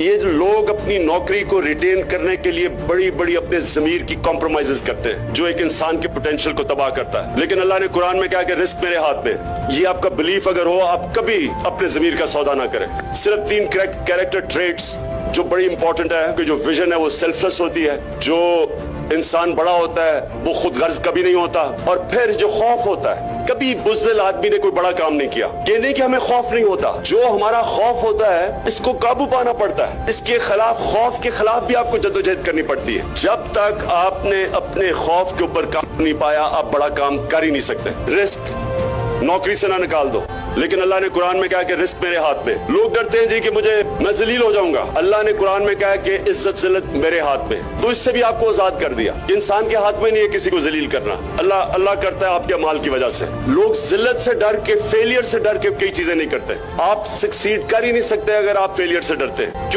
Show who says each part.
Speaker 1: یہ لوگ اپنی نوکری کو ریٹین کرنے کے لیے بڑی بڑی اپنے ضمیر کی کمپرومائزز کرتے ہیں جو ایک انسان کے پوٹینشیل کو تباہ کرتا ہے. لیکن اللہ نے قرآن میں کہا کہ رزق میرے ہاتھ میں. یہ آپ کا بلیف اگر ہو آپ کبھی اپنے ضمیر کا سودا نہ کریں. صرف 3 کیریکٹر ٹریٹس جو بڑی امپورٹنٹ ہے کہ جو ویژن ہے وہ سیلفلیس ہوتی ہے, جو انسان بڑا ہوتا ہے وہ خود غرض کبھی نہیں ہوتا, اور پھر جو خوف ہوتا ہے. کبھی بزدل آدمی نے کوئی بڑا کام نہیں کیا. یہ نہیں کہ ہمیں خوف نہیں ہوتا, جو ہمارا خوف ہوتا ہے اس کو قابو پانا پڑتا ہے. اس کے خلاف, خوف کے خلاف بھی آپ کو جدوجہد کرنی پڑتی ہے. جب تک آپ نے اپنے خوف کے اوپر کام نہیں پایا آپ بڑا کام کر ہی نہیں سکتے. رزق نوکری سے نہ نکال دو, لیکن اللہ نے قرآن میں کہا کہ رزق میرے ہاتھ میں. لوگ ڈرتے ہیں جی کہ میں ذلیل ہو جاؤں گا. اللہ نے قرآن میں کہا کہ عزت ذلت میرے ہاتھ میں. تو اس سے بھی آپ کو آزاد کر دیا. انسان کے ہاتھ میں نہیں ہے کسی کو ذلیل کرنا. اللہ کرتا ہے آپ کے اعمال کی وجہ سے. لوگ ذلت سے ڈر کے, فیلئر سے ڈر کے کئی چیزیں نہیں کرتے. آپ سکسیڈ کر ہی نہیں سکتے اگر آپ فیلئر سے ڈرتے ہیں.